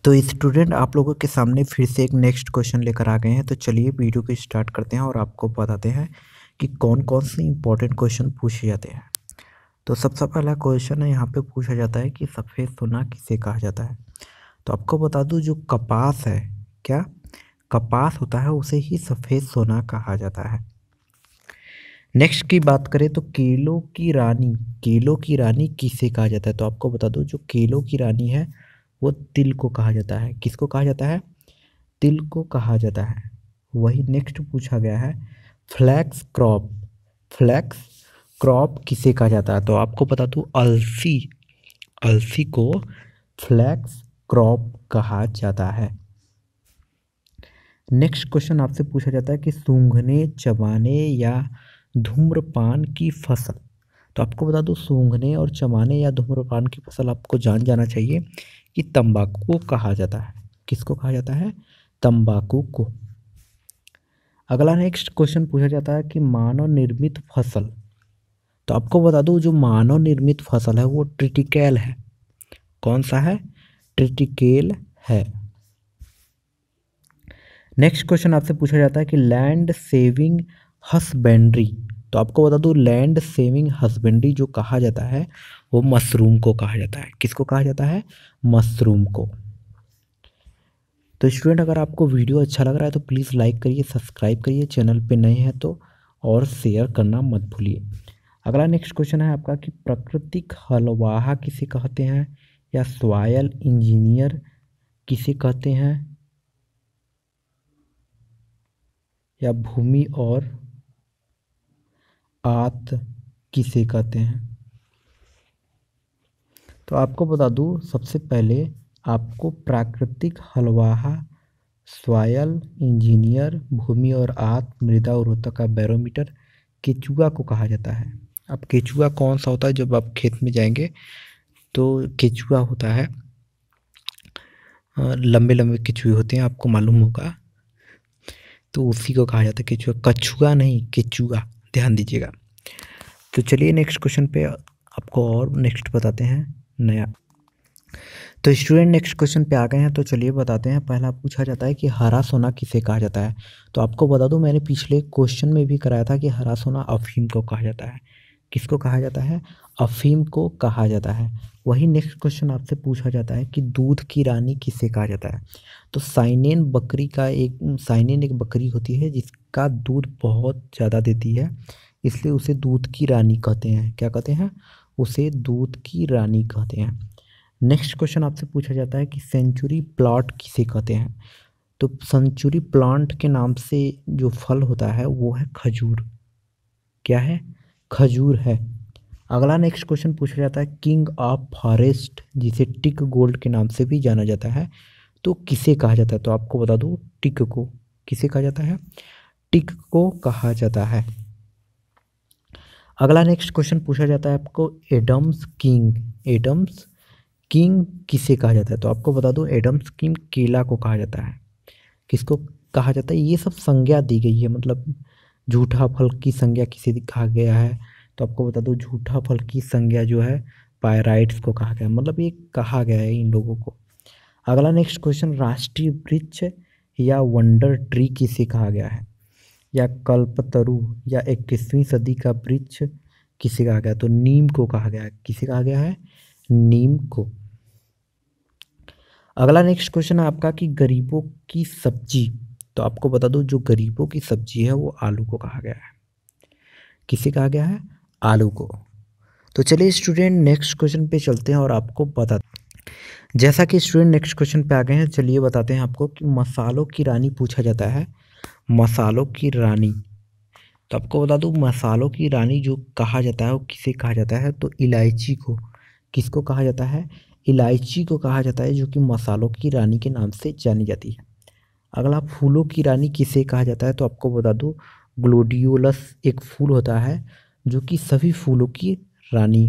तो स्टूडेंट आप लोगों के सामने फिर से एक नेक्स्ट क्वेश्चन लेकर आ गए हैं। तो चलिए वीडियो को स्टार्ट करते हैं और आपको बताते हैं कि कौन कौन से इंपॉर्टेंट क्वेश्चन पूछे जाते हैं। तो सबसे पहला क्वेश्चन है, यहाँ पे पूछा जाता है कि सफ़ेद सोना किसे कहा जाता है। तो आपको बता दूं, जो कपास है, क्या कपास होता है, उसे ही सफ़ेद सोना कहा जाता है। नेक्स्ट की बात करें तो केलों की रानी किसे कहा जाता है। तो आपको बता दूं, जो केलों की रानी है वो तिल को कहा जाता है। किसको कहा जाता है? तिल को कहा जाता है। वही नेक्स्ट पूछा गया है, फ्लैक्स क्रॉप किसे कहा जाता है। तो आपको बता दूं, अलसी को फ्लैक्स क्रॉप कहा जाता है। नेक्स्ट क्वेश्चन आपसे पूछा जाता है कि सूंघने चबाने या धूम्रपान की फसल। तो आपको बता दूं, सूंघने और चबाने या धूम्रपान की फसल आपको जान जाना चाहिए कि तंबाकू को कहा जाता है। किसको कहा जाता है? तंबाकू को। अगला नेक्स्ट क्वेश्चन पूछा जाता है कि मानव निर्मित फसल। तो आपको बता दूं, जो मानव निर्मित फसल है वो ट्रिटिकेल है। कौन सा है? ट्रिटिकेल है। नेक्स्ट क्वेश्चन आपसे पूछा जाता है कि लैंड सेविंग हसबेंड्री। तो आपको बता दूं, लैंड सेविंग हसबेंड्री जो कहा जाता है वो मशरूम को कहा जाता है। किसको कहा जाता है? मशरूम को। तो स्टूडेंट, अगर आपको वीडियो अच्छा लग रहा है तो प्लीज़ लाइक करिए, सब्सक्राइब करिए, चैनल पे नए हैं तो, और शेयर करना मत भूलिए। अगला नेक्स्ट क्वेश्चन है आपका कि प्राकृतिक हलवाहा किसे कहते हैं, या सॉयल इंजीनियर किसे कहते हैं, या भूमि और आत किसे कहते हैं। तो आपको बता दूं, सबसे पहले आपको प्राकृतिक हलवाहा, सॉयल इंजीनियर, भूमि और आत, मृदा उर्वरता का बैरोमीटर, केचुआ को कहा जाता है। अब केचुआ कौन सा होता है? जब आप खेत में जाएंगे तो केचुआ होता है, लंबे लंबे केचुए होते हैं, आपको मालूम होगा। तो उसी को कहा जाता है केचुआ, कछुआ नहीं, केचुआ, ध्यान दीजिएगा। तो चलिए नेक्स्ट क्वेश्चन पे आपको और नेक्स्ट बताते हैं नया। तो स्टूडेंट, नेक्स्ट क्वेश्चन पे आ गए हैं। तो चलिए बताते हैं। पहला पूछा जाता है कि हरा सोना किसे कहा जाता है। तो आपको बता दूं, मैंने पिछले क्वेश्चन में भी कराया था कि हरा सोना अफीम को कहा जाता है। किसको कहा जाता है? अफीम को कहा जाता है। वही नेक्स्ट क्वेश्चन आपसे पूछा जाता है कि दूध की रानी किसे कहा जाता है। तो साइनेन एक बकरी होती है जिसका दूध बहुत ज़्यादा देती है, इसलिए उसे दूध की रानी कहते हैं। क्या कहते हैं? उसे दूध की रानी कहते हैं। नेक्स्ट क्वेश्चन आपसे पूछा जाता है कि सेंचुरी प्लॉट किसे कहते हैं। तो सेंचुरी प्लांट के नाम से जो फल होता है वो है खजूर। क्या है? खजूर है। अगला नेक्स्ट क्वेश्चन पूछा जाता है, किंग ऑफ फॉरेस्ट जिसे टिक गोल्ड के नाम से भी जाना जाता है, तो किसे कहा जाता है। तो आपको बता दूं, टिक को। किसे कहा जाता है? टिक को कहा जाता है। अगला नेक्स्ट क्वेश्चन पूछा जाता है आपको, एडम्स किंग किसे कहा जाता है। तो आपको बता दूं, एडम्स किंग केला को कहा जाता है। किसको कहा जाता है? ये सब संज्ञा दी गई है, मतलब झूठा फल की संज्ञा किसे कहा गया है। तो आपको बता दूं, झूठा फल की संज्ञा जो है पायराइट्स को कहा गया है, मतलब ये कहा गया है इन लोगों को। अगला नेक्स्ट क्वेश्चन, राष्ट्रीय वृक्ष या वंडर ट्री किसे कहा गया है, या कल्पतरु या 21वीं सदी का वृक्ष किसे कहा गया। तो नीम को कहा गया है। किसे कहा गया है? नीम को। अगला नेक्स्ट क्वेश्चन है आपका कि गरीबों की सब्जी। तो आपको बता दो, जो गरीबों की सब्जी है वो आलू को कहा गया है। किसे कहा गया है? आलू को। तो चलिए स्टूडेंट, नेक्स्ट क्वेश्चन पे चलते हैं और आपको बता, जैसा कि स्टूडेंट नेक्स्ट क्वेश्चन पे आ गए हैं, चलिए बताते हैं आपको कि मसालों की रानी पूछा जाता है। मसालों की रानी। तो आपको बता दूं, मसालों की रानी जो कहा जाता है वो किसे कहा जाता है। तो इलायची को। किसको कहा जाता है? इलायची को कहा जाता है, जो कि मसालों की रानी के नाम से जानी जाती है। अगला, फूलों की रानी किसे कहा जाता है। तो आपको बता दूं, ग्लोडियोलस एक फूल होता है जो कि सभी फूलों की रानी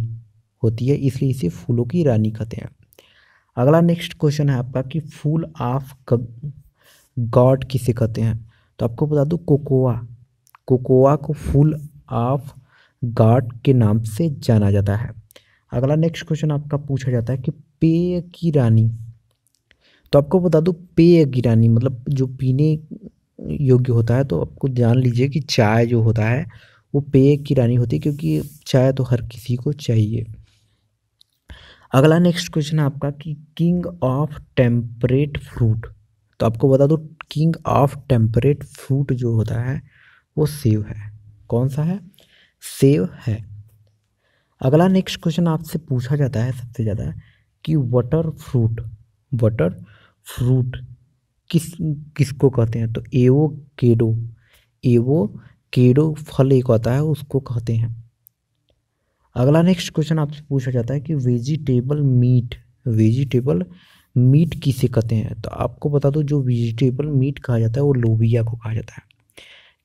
होती है, इसलिए इसे फूलों की रानी कहते हैं। अगला नेक्स्ट क्वेश्चन है आपका कि फूल ऑफ गॉड किसे कहते हैं। तो आपको बता दूं, कोकोआ को फूल ऑफ गॉड के नाम से जाना जाता है। अगला नेक्स्ट क्वेश्चन आपका पूछा जाता है कि पेय की रानी। तो आपको बता दूं पेय की रानी मतलब जो पीने योग्य होता है, तो आपको जान लीजिए कि चाय जो होता है वो पेय की रानी होती है, क्योंकि चाय तो हर किसी को चाहिए। अगला नेक्स्ट क्वेश्चन है आपका कि किंग ऑफ टेम्परेट फ्रूट। तो आपको बता दो किंग ऑफ टेम्परेट फ्रूट जो होता है वो सेब है। कौन सा है? सेब है। अगला नेक्स्ट क्वेश्चन आपसे पूछा जाता है सबसे ज़्यादा कि वाटर फ्रूट किसको कहते हैं? तो एवोकेडो फल एक होता है उसको कहते हैं। अगला नेक्स्ट क्वेश्चन आपसे पूछा जाता है कि वेजिटेबल मीट किसे कहते हैं? तो आपको बता दो जो वेजिटेबल मीट कहा जाता है वो लोबिया को कहा जाता है।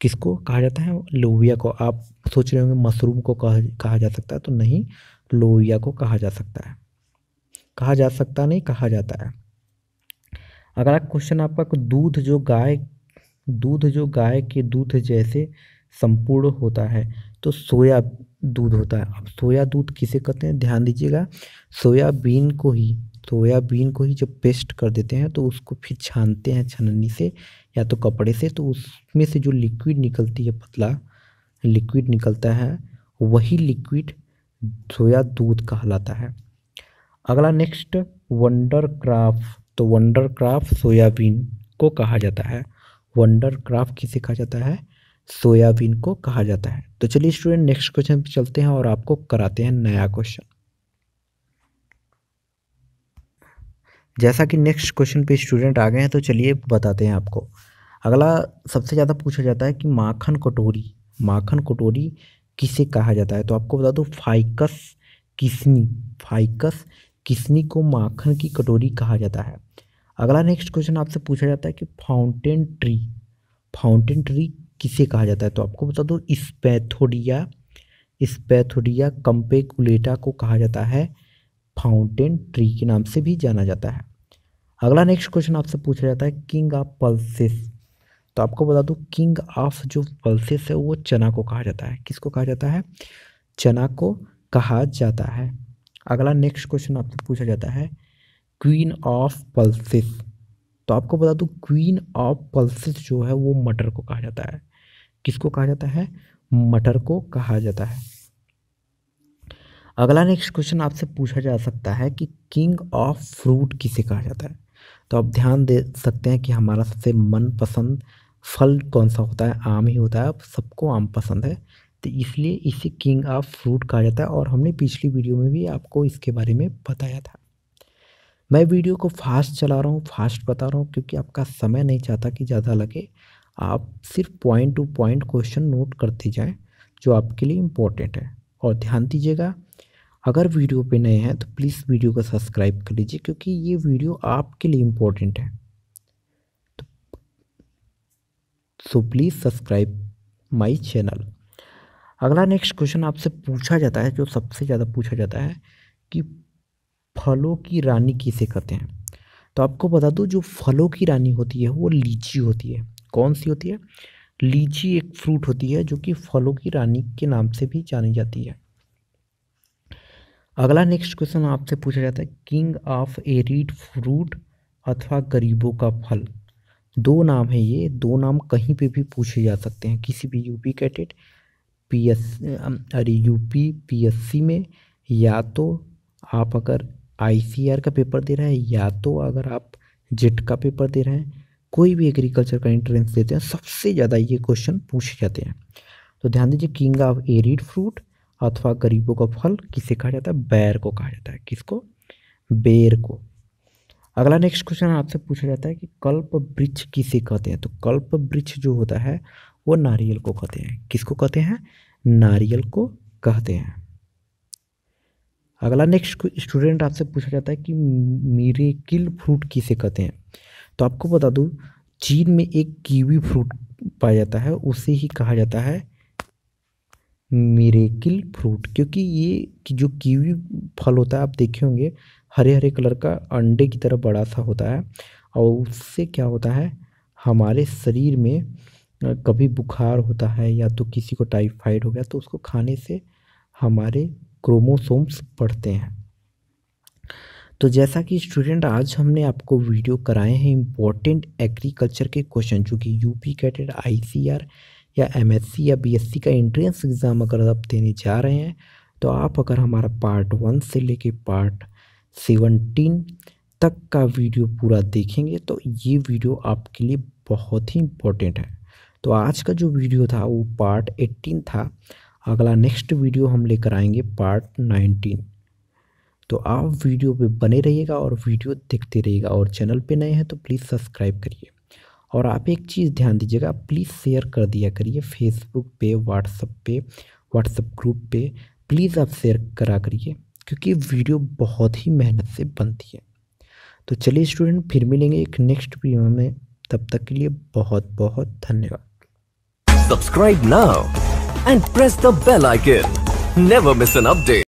किसको कहा जाता है? लोबिया को। आप सोच रहे होंगे मशरूम को कहा जा सकता है, तो नहीं, लोबिया को कहा जा सकता है। कहा जा सकता नहीं, कहा जाता है। अगला क्वेश्चन आपका दूध जो गाय के दूध जैसे संपूर्ण होता है तो सोया दूध होता है। अब सोया दूध किसे कहते हैं? ध्यान दीजिएगा, सोयाबीन को ही जब पेस्ट कर देते हैं तो उसको फिर छानते हैं छन्नी से या तो कपड़े से, तो उसमें से जो लिक्विड निकलती है, पतला लिक्विड निकलता है, वही लिक्विड सोया दूध कहलाता है। अगला नेक्स्ट वंडर क्राफ्ट। तो वंडर क्राफ्ट सोयाबीन को कहा जाता है। वंडर क्राफ्ट किसे कहा जाता है? सोयाबीन को कहा जाता है। तो चलिए स्टूडेंट नेक्स्ट क्वेश्चन पे चलते हैं और आपको कराते हैं नया क्वेश्चन। जैसा कि नेक्स्ट क्वेश्चन पे स्टूडेंट आ गए हैं, तो चलिए बताते हैं आपको। अगला सबसे ज़्यादा पूछा जाता है कि माखन कटोरी किसे कहा जाता है? तो आपको बता दो फाइकस किसनी को माखन की कटोरी कहा जाता है। अगला नेक्स्ट क्वेश्चन आपसे पूछा जाता है कि फाउंटेन ट्री किसे कहा जाता है? तो आपको बता दो स्पैथोडिया कंपेकुलेटा को कहा जाता है, फाउंटेन ट्री के नाम से भी जाना जाता है। अगला नेक्स्ट क्वेश्चन आपसे पूछा जाता है किंग ऑफ पल्सेस। तो आपको बता दूं किंग ऑफ जो पल्सेस है वो चना को कहा जाता है। किसको कहा जाता है? चना को कहा जाता है। अगला नेक्स्ट क्वेश्चन आपसे पूछा जाता है क्वीन ऑफ पल्सेस। तो आपको बता दूं क्वीन ऑफ पल्सेस जो है वो मटर को कहा जाता है। किसको कहा जाता है? मटर को कहा जाता है। अगला नेक्स्ट क्वेश्चन आपसे पूछा जा सकता है कि किंग ऑफ फ्रूट किसे कहा जाता है? तो आप ध्यान दे सकते हैं कि हमारा सबसे मनपसंद फल कौन सा होता है? आम ही होता है। अब सबको आम पसंद है, तो इसलिए इसे किंग ऑफ फ्रूट कहा जाता है। और हमने पिछली वीडियो में भी आपको इसके बारे में बताया था। मैं वीडियो को फास्ट चला रहा हूँ, फास्ट बता रहा हूँ, क्योंकि आपका समय नहीं चाहता कि ज़्यादा लगे। आप सिर्फ point two point question note करते जाएँ जो आपके लिए इम्पोर्टेंट है। और ध्यान दीजिएगा, अगर वीडियो पे नए हैं तो प्लीज़ वीडियो को सब्सक्राइब कर लीजिए, क्योंकि ये वीडियो आपके लिए इम्पोर्टेंट है। So please subscribe my channel. अगला नेक्स्ट क्वेश्चन आपसे पूछा जाता है, जो सबसे ज़्यादा पूछा जाता है कि फलों की रानी किसे कहते हैं? तो आपको बता दूं जो फलों की रानी होती है वो लीची होती है। कौन सी होती है? लीची एक फ्रूट होती है जो कि फलों की रानी के नाम से भी जानी जाती है। अगला नेक्स्ट क्वेश्चन आपसे पूछा जाता है किंग ऑफ एरिड फ्रूट अथवा गरीबों का फल। दो नाम है, ये दो नाम कहीं पे भी पूछे जा सकते हैं, किसी भी यूपी कैटेट यूपी पीएससी में, या तो आप अगर आईसीआर का पेपर दे रहे हैं, या तो अगर आप जेट का पेपर दे रहे हैं, कोई भी एग्रीकल्चर का एंट्रेंस देते हैं, सबसे ज़्यादा ये क्वेश्चन पूछे जाते हैं। तो ध्यान दीजिए किंग ऑफ एरिड फ्रूट अथवा गरीबों का फल किसे कहा जाता है? बेर को कहा जाता है। किसको? बेर को। अगला नेक्स्ट क्वेश्चन आपसे पूछा जाता है कि कल्प वृक्ष किसे कहते हैं? तो कल्प वृक्ष जो होता है वो नारियल को कहते हैं। किसको कहते हैं? नारियल को कहते हैं। अगला नेक्स्ट स्टूडेंट आपसे पूछा जाता है कि मिरेकिल फ्रूट किसे कहते हैं? तो आपको बता दूं चीन में एक कीवी फ्रूट पाया जाता है, उसे ही कहा जाता है मिरेकिल फ्रूट, क्योंकि ये जो कीवी फल होता है आप देखे होंगे हरे हरे कलर का, अंडे की तरह बड़ा सा होता है। और उससे क्या होता है, हमारे शरीर में कभी बुखार होता है या तो किसी को टाइफाइड हो गया तो उसको खाने से हमारे क्रोमोसोम्स बढ़ते हैं। तो जैसा कि स्टूडेंट आज हमने आपको वीडियो कराए हैं इम्पोर्टेंट एग्रीकल्चर के क्वेश्चन, जो कि यूपी कैडेट आईसीआर या एमएससी या बीएससी का एंट्रेंस एग्ज़ाम अगर आप देने जा रहे हैं, तो आप अगर हमारा पार्ट 1 से लेके पार्ट 17 तक का वीडियो पूरा देखेंगे तो ये वीडियो आपके लिए बहुत ही इम्पोर्टेंट है। तो आज का जो वीडियो था वो पार्ट 18 था। अगला नेक्स्ट वीडियो हम लेकर आएंगे पार्ट 19। तो आप वीडियो पे बने रहिएगा और वीडियो देखते रहिएगा, और चैनल पे नए हैं तो प्लीज़ सब्सक्राइब करिए। और आप एक चीज़ ध्यान दीजिएगा, प्लीज़ शेयर कर दिया करिए फेसबुक पे, व्हाट्सएप ग्रुप पे प्लीज़ आप शेयर करा करिए, क्योंकि वीडियो बहुत ही मेहनत से बनती है। तो चलिए स्टूडेंट, फिर मिलेंगे एक नेक्स्ट वीडियो में, तब तक के लिए बहुत बहुत धन्यवाद। Subscribe now and press the bell icon. Never miss an update.